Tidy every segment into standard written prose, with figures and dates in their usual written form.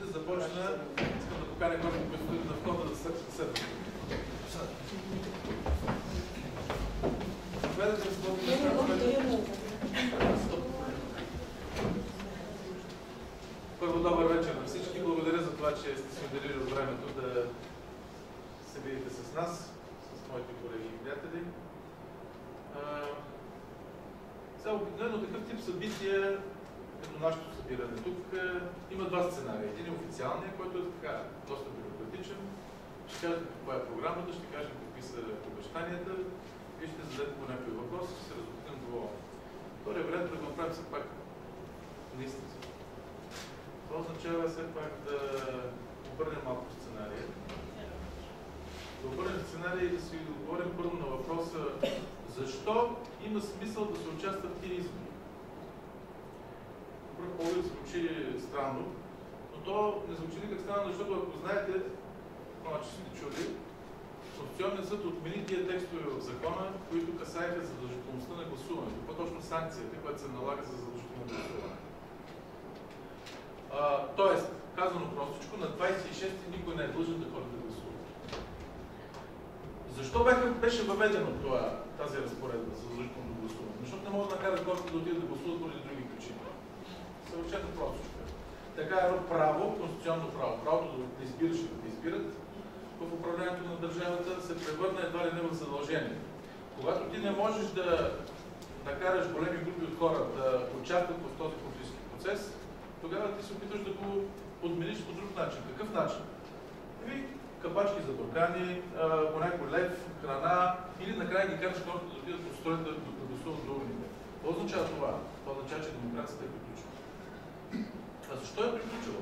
ще започна. Искам да поканя който предстои на входа да се седва. Първо, добър вечер на всички. Благодаря за това, че сте си отделили от времето да се видите с нас, с моите колеги и приятели. Сега обикновено такъв тип събития, като нашето събиране тук, има два сценария. Един е официалния, който е така доста бюрократичен. Ще кажете каква е програмата, ще кажем какви са обещанията и ще зададете по някой въпрос, ще се разпитам доволно. Втория вариант да го направим все пак наистина. Това означава все пак да обърнем малко сценария. Да обърнем сценария и да си отговорим първо на въпроса защо има смисъл да се участват в тези избори. Пръв поглед звучи странно, но то не звучи никак странно, защото ако знаете, че сте чули, Конституционният съд отмени тия текстове в закона, които касаеха задължителността на гласуването. По-точно санкцията, която се налага за задължително гласуване. Тоест, казано простичко, на 26-ти никой не е длъжен да ходи да гласува. Защо беше въведено тази разпоредба за задължително гласуване? Защото не могат да накарат хората да отидат да гласуват поради други причини. Съвършено простичко. Така е едно право, конституционно право, правото да избираш и да избират в управлението на държавата се превърна едва ли не в задължение. Когато ти не можеш да накараш големи групи от хора да участват в този политически процес, тогава ти се опитваш да го подмениш по друг начин. Какъв начин? Капачки за буркани, по някой лев, храна или накрая ги караш хората да отидат по строят да гласуват до урните. Какво означава това? Това означава, че демокрацията е приключила. А защо е приключила?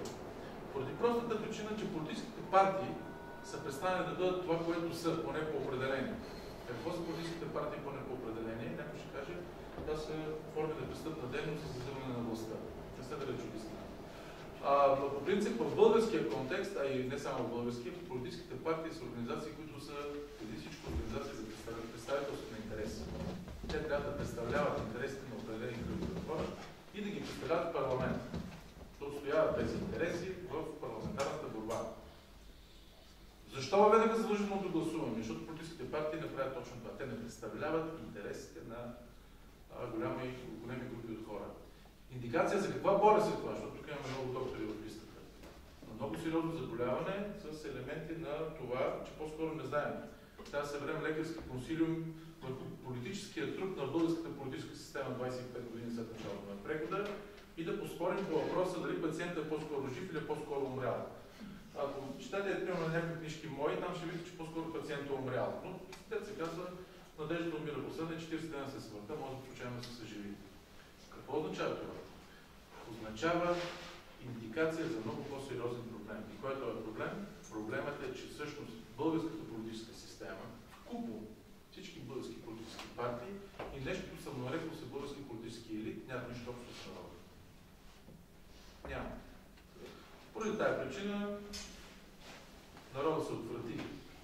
Поради простата причина, че политическите партии са престанали да бъдат това, което са, поне по определение. Какво са политическите партии поне по определение? Някой ще каже, това са форми на престъпна дейност за вземане на властта. Не сте да речу истина. Но по принцип в българския контекст, а и не само в българския, политическите партии са организации, които са преди всичко организации за представителство на интереси. Те трябва да представляват интересите на определени групи от хора и да ги представляват в парламента. Да отстояват тези интереси в парламентарната борба. Защо въведеха задължителното гласуване? Защото политическите партии не правят точно това. Те не представляват интересите на големи групи от хора. Индикация за каква болест е това, защото тук имаме много доктори в листата. Но много сериозно заболяване с елементи на това, че по-скоро не знаем. Трябва да съберем лекарски консилиум върху политическия труд на българската политическа система 25 години след началото на прехода и да поспорим по въпроса дали пациентът е по-скоро жив или е по-скоро умрял. Ако четете на някакви книжки мои, там ще видите, че по-скоро пациентът е умрял. Но те се казва, надеждата умира последна, 40 дена се смъртта, може да случайно да се съживи. Какво означава това? Означава индикация за много по-сериозен проблем. И който е проблем? Проблемът е, че всъщност българската политическа система, вкупо всички български политически партии и нещо съм нарекал се български политически елит, няма нищо общо с народа. Няма. Поради тази причина народът се отврати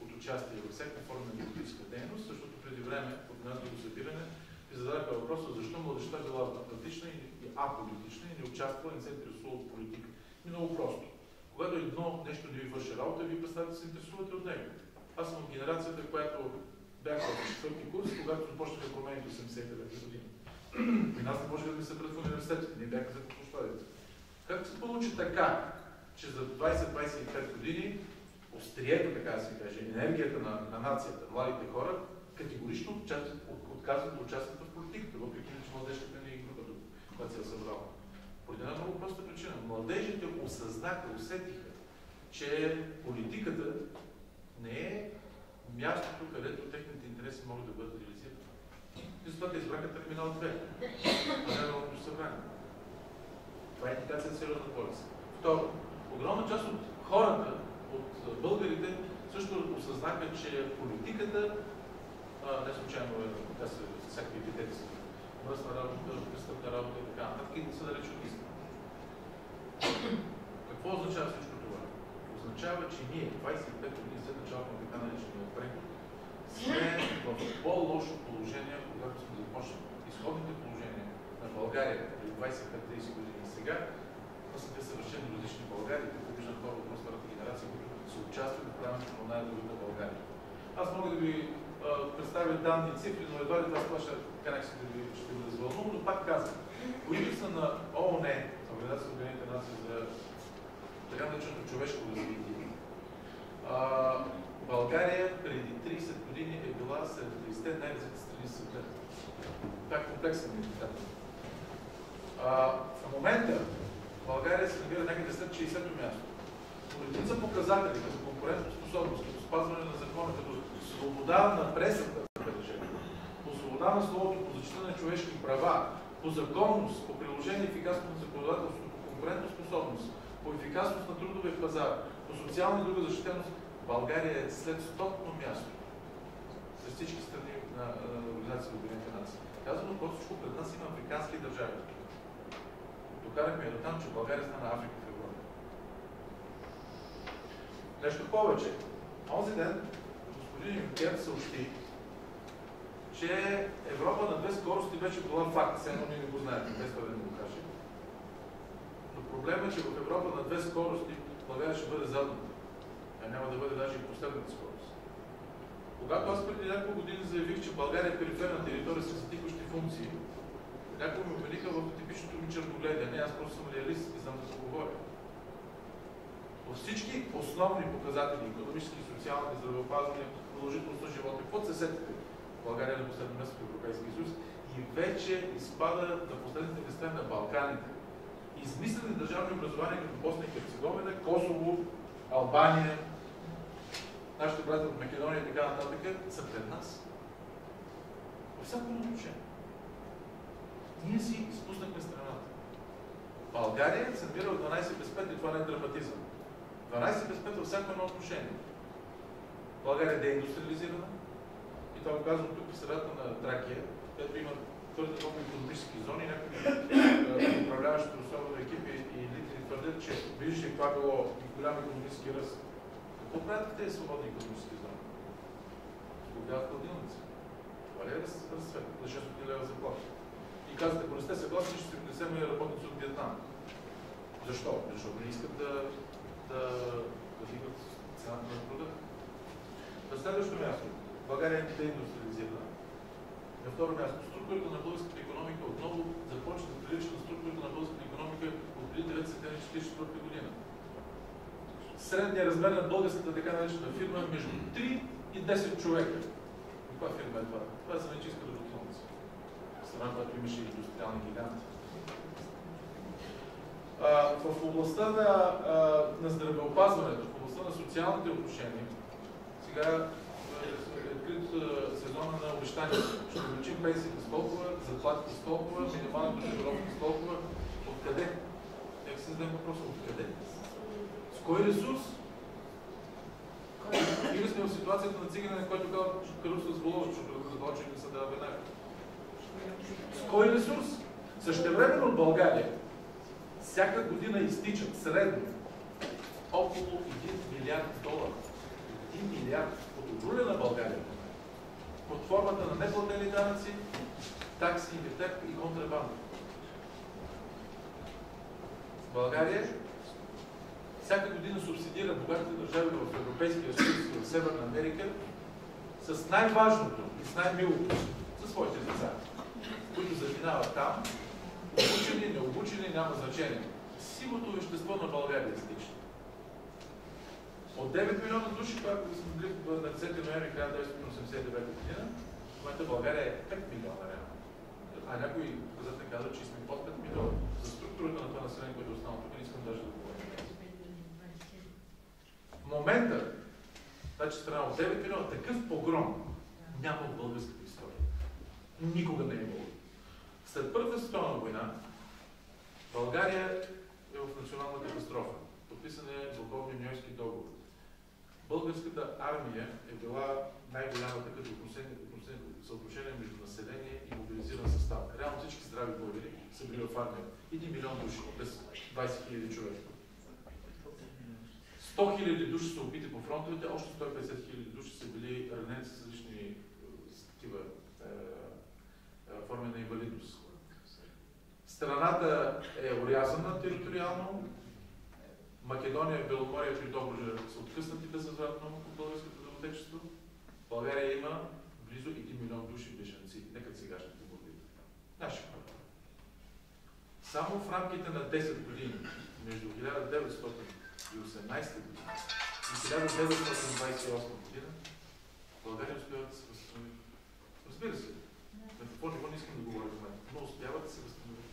от участие във всяка форма на политическа дейност, защото преди време, от нашето събиране, и зададаха въпроса защо младежта била апатична и аполитична и не участва, не се интересува от политика. И много просто. Когато едно нещо не ви върши работа, вие представете да се интересувате от него. Аз съм от генерацията, която бях в четвърти курс, когато започнаха промените 89 години. И нас не може да ми се пред в университетите, не бяха за площадите. Как се получи така, че за 20-25 години острието, така да се каже, енергията на нацията, младите хора, категорично отказват да участват в политиката, въпреки че младежката не е група, която се е събрала. Поради една много проста причина. Младежите осъзнаха, усетиха, че политиката не е мястото, където техните интереси могат да бъдат реализирани. И затова те избраха терминал 2, а не Народното събрание. Това е индикация за сериозна болест. Второ, огромна част от хората, от българите, също осъзнаха, че политиката не случайно е, са всякакви епитети са мръсна работа, престъпна работа и така нататък и са далеч от истина. Какво означава всичко това? Означава, че ние, 25 години след началото на така наречения преход, сме в по-лошо положение, когато сме започнали. Изходните положения на България преди 25-30 години сега, това са две съвършено различни Българии, които виждат данни и цифри, но едва ли това ще бъде развълнувано, но пак казвам, по индекса на ООН, Организация на Обединените нации за така нареченото човешко развитие, България преди 30 години е била сред 30 най-развити страни в света. Това е комплексен индикатор. В момента България се намира някъде след 60-то място. Редица показатели, като конкурентоспособност, като спазване на закона, като свобода на пресата, по свобода на словото, по защита на човешки права, по законност, по приложение ефикасно на законодателството, по конкурентоспособност, по ефикасност на трудовия пазар, по социална и друга защитеност, България е след 100-то място за всички страни на Организацията на Обединените нации. Казано просто, пред нас има африкански държави. Докарахме я до там, че България стана Африка в Европа. Нещо повече. Онзи ден господин Юнкер съобщи, че Европа на две скорости вече била факт. Все едно ние не го знаем, без това да не го каже. Но проблемът е, че в Европа на две скорости България ще бъде задната. А няма да бъде даже и последната скорост. Когато аз преди няколко години заявих, че България е периферна територия с текущи функции, някои ме обвиниха в типичното ми черногледие. Не, аз просто съм реалист и знам да се говоря. По всички основни показатели, икономически, социални, здравеопазване, продължителност на живота, каквото се сетите, България е на последно място в Европейския съюз и вече изпада на последните места на Балканите. Измислени държавни образования като Босна и Херцеговина, Косово, Албания, нашите братя от Македония и така нататък са пред нас. Във всяко отношение. Ние си изпуснахме страната. България се намира от 12 без 5 и това не е драматизъм. 12 без 5 във всяко едно отношение. България е деиндустриализирана. И това го казвам тук в средата на Тракия, където има твърде много икономически зони. Някои управляващите особено екипи и лидери твърдят, че виждате това било голям икономически ръст. Какво правят тези свободни икономически зони? Сглобяват хладилници. Това ли е разцвет? За 600 лева заплата. И казвате, ако не сте съгласни, ще си внесем работници от Виетнам. Защо? Защото не искат да дигат цената на труда. На следващото място, България е деиндустриализирана. На второ място, структурата на българската икономика отново започва да прилича на структурата на българската икономика от преди 9 септември 1944 година. Средният размер на българската така наречена фирма е между 3 и 10 човека. Каква фирма е това? Това е Зеленчийска работилница. Страна, която имаше индустриални гиганти. В областта на здравеопазването, в областта на социалните отношения, сега е открит сезона на обещанията. Ще увеличим пенсиите с толкова, заплатите с толкова, минималната осигуровка с толкова. Откъде? Нека се зададем въпроса. Откъде? С кой ресурс? Или сме в ситуацията на циганене, който казва, че каруса с волос, защото задължен не се дава веднага. С кой ресурс? Същевременно от България всяка година изтичат средно около 1 милиард долара. 1 милиард от руля на България под формата на неплатени данъци, такси, инвентар и контрабанда. България всяка година субсидира богатите държави в Европейския съюз и в Северна Америка с най-важното и с най-милото за своите деца, които заминават там, обучени, необучени, няма значение. Сивото вещество на България изтича. От 9 милиона души, когато сме били на 10 ноември 1989 година, в момента България е 5 милиона реално. А някои показатели казват, че сме под 5 милиона. За структурата на това население, което е останало тук, не искам даже да говоря. В момента, тази страна от 9 милиона, такъв погром няма в българската история. Никога не е имало. След Първата световна война, България е в национална катастрофа. Подписан е Дълговния Ньойски договор. Българската армия е била най-голямата като съотношение между население и мобилизиран състав. Реално всички здрави българи са били в армия. 1 милион души, без 20 хиляди човека. 100 хиляди души са убити по фронтовете, още 150 хиляди души са били ранени с различни такива форми на инвалидност. Страната е орязана териториално. Македония, Беломорие и Добруджа са откъснати безвъзвратно от българското отечество. България има близо 1 милион души бежанци, нека сегашните борби. Наши хора. Само в рамките на 10 години, между 1918 година и 1928 година, България успява да се възстанови. Разбира се, на какво ниво не искам да говоря в момента, но успява да се възстанови.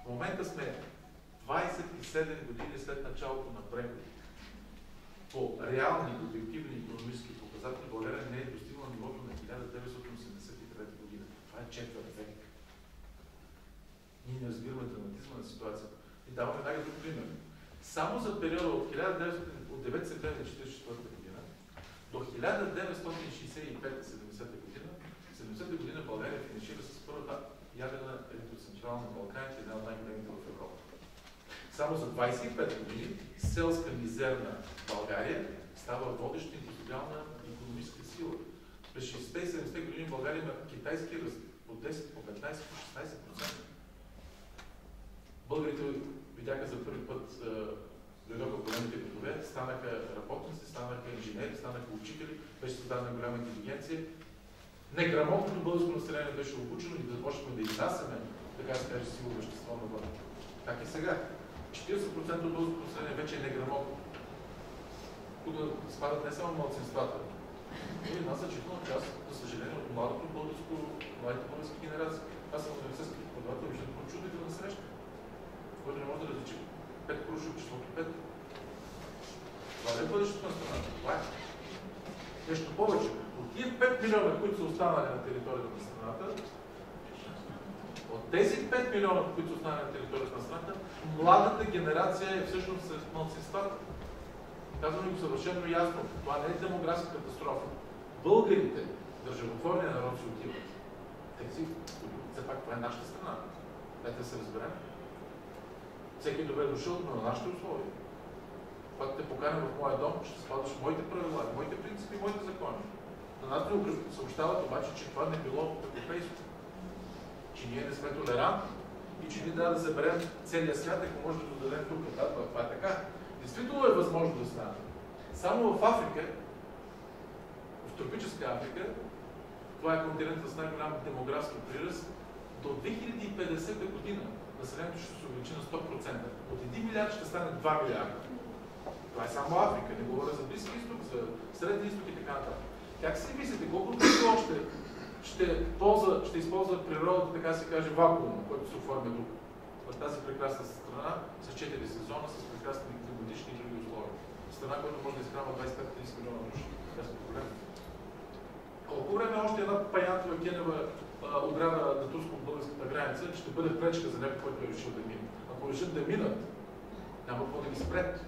В момента сме 27 години след началото на прехода. По реални, обективни икономически показатели България не е достигнала нивото на 1983 година. Това е четвърт век. Ние не разбираме драматизма на ситуацията. И даваме веднага друг пример. Само за периода от 9 септември 1944 година до 1965-70 година, 70 година България финишира с първата ядрена електроцентрала на Балканите, една от най-големите в Европа. Само за 25 години селска мизерна България става водеща индустриална и икономическа сила. През 60-те и 70-те години България има китайски ръст по 10, по 15, по 16%. Българите видяха за първи път дойдоха големите градове, станаха работници, станаха инженери, станаха учители, беше създадена голяма интелигенция. Неграмотното българско население беше обучено и да започнахме да изнасяме, така се каже, силово вещество навън. Как е сега? 40% от българското население вече е неграмотно. Тук спадат не само малцинствата, но и една значителна част, за съжаление, от младите български генерации. Аз съм университетски преподавател, виждам чудителна среща, който не може да различи 5 круши от числото 5. Това не е бъдещето на страната. Това е. Нещо повече. От тия 5 милиона, които са останали на територията на страната, от тези 5 милиона, които са останали на територията на страната, младата генерация е всъщност с малцинствата. Казваме го съвършено ясно. Това не е демографска катастрофа. Българите, държавотворния народ се отиват. Все пак това е нашата страна. Дайте да се разберем. Всеки е добре дошъл, но на нашите условия. Когато те поканя в моя дом, ще спазваш моите правила, моите принципи, моите закони. На нас ни съобщават обаче, че това не било европейско. Че ние не сме толерантни и че ние трябва да съберем целия свят, ако може да додадем тук. Да, това е така. Действително е възможно да стане. Само в Африка, в тропическа Африка, това е континентът с най-голям демографски приръст, до 2050 година населението ще се увеличи на 100%. От 1 милиард ще стане 2 милиарда. Това е само Африка, не говоря за Близки изток, за Средния изток и така нататък. Как си мислите, колко още ще използва природата, така се каже, вакуум, който се оформя тук, в тази прекрасна страна, с 4 сезона, с прекрасни годишни и други условия. Страна, която може да изхранва 25-30 милиона души. Това е проблем. Колко време още една паянтова кенева ограда на турско-българската граница ще бъде пречка за някой, който е решил да мине. Ако решат да минат, няма какво да ги спрет.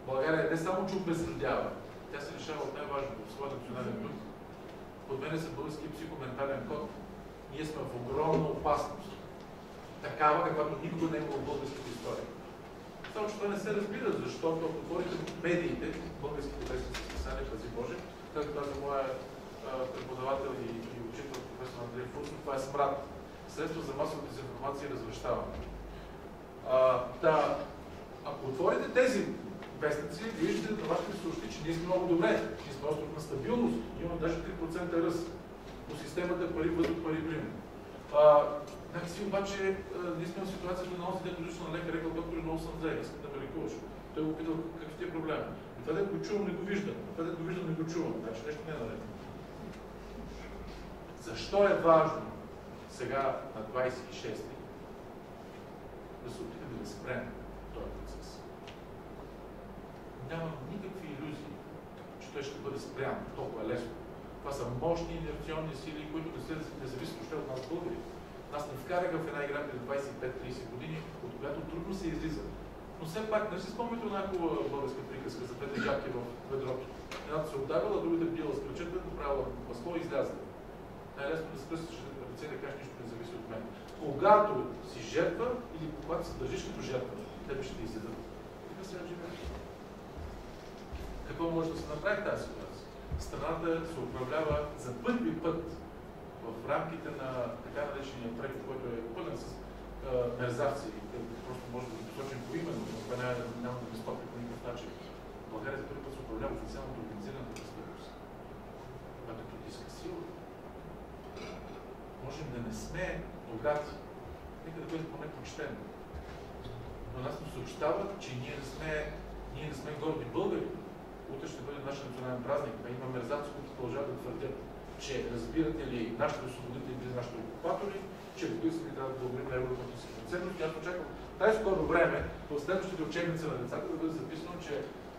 България не само че обезлюдява, тя се решава от най-важното в своя национален дух. Подменя се български психоментален код. Ние сме в огромна опасност. Такава, каквато никога не е имало в българската история. Само, че това не се разбира, защото ако отворите медиите, българските вестници списания, пази Боже, както каза моя преподавател и учител професор Андрей Фурсов, това е смрад. Средство за масова дезинформация и развръщаване. Ако отворите тези вестници, виждате на вашите съобщи, че ние сме много добре. Ние сме остров на стабилност. Имаме даже 3% ръст по системата пари бъдат пари пример. Някакси обаче ние сме в ситуацията на онзи дето лично на лекар рекал, доктор, много съм зле, искам да ме лекуваш. Той го питал какъв ти е проблем. И това дето го чувам, не го виждам. Това дето го виждам, не го чувам. Значи нещо не е наред. Защо е важно сега на 26-ти да се опитаме да спрем този процес? Нямам никакви илюзии, че той ще бъде спрян толкова лесно. Това са мощни инерционни сили, които не зависят още от нас българи. Нас не вкараха в една игра преди 25-30 години, от която трудно се излиза. Но все пак, не си спомняте една хубава българска приказка за двете жабки в ведрото. Едната се ударила, другата била с кръчета, направила масло и излязла. Най-лесно да скръстиш ръце и да кажеш, нищо не зависи от мен. Когато си жертва или когато се държиш като жертва, тебе ще те изядат. Така сега живееш. Какво може да се направи в тази ситуация? Страната се управлява за първи път в рамките на така наречения преход, който е пълен с мерзавци. Просто може да го посочим поименно, но това няма да ми стопи по никакъв начин. България за първи път се управлява официалното организираната престъпност. сме богати. Нека да бъдем поне почтени. Но нас ни съобщават, че ние не сме горди българи. Утре ще бъде нашия национален празник. Има мерзаци, които продължават да твърдят, че разбирате ли нашите освободители или нашите окупатори, че български трябва да благодарим на евроатлантическите ценности. Аз очаквам тази скоро време, в следващите учебници на децата, да бъде записано, че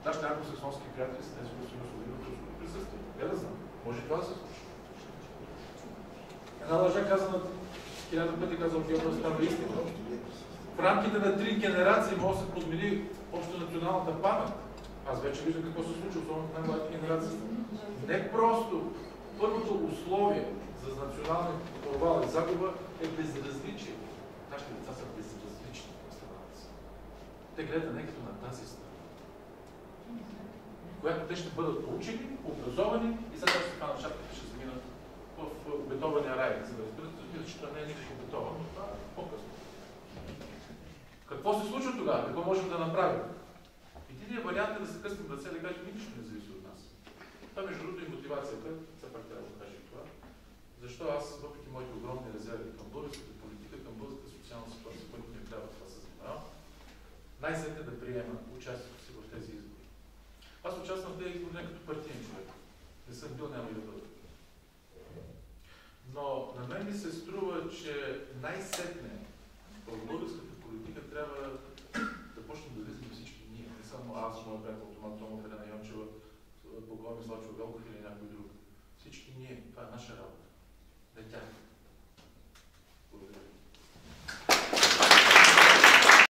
нашите англосаксонски приятели са тези, които са освободили от руското присъствие. Я да знам. Може и това да се случи. Една лъжа казана 1000 пъти казал Георгиев става истина. В рамките на 3 генерации може да се подмени общо националната памет. Аз вече виждам какво се случва, особено в най-младите генерации. Не просто първото условие за национална провал и загуба е безразличие. Нашите деца са безразлични в страната си. Те гледат не като на тази страна, която те ще бъдат поучени, образовани и сега ще се хванат шапката, ще заминат в обетования рай. За да разбирате, че това не е никакво обетовано, но това е по-късно. Какво се случва тогава? Какво можем да направим? Единият вариант е да се къснем ръце и да кажем, нищо не зависи от нас. Това между другото и мотивацията, все пак трябва да кажа това. Защо аз, въпреки моите огромни резерви към българската политика, към българската социална ситуация, която ми трябва това се занимава, най-сетне да приема участието си в тези избори. Аз участвам в тези избори не като партиен човек. Не съм бил, няма и да бъда. Но на мен ми се струва, че най-сетне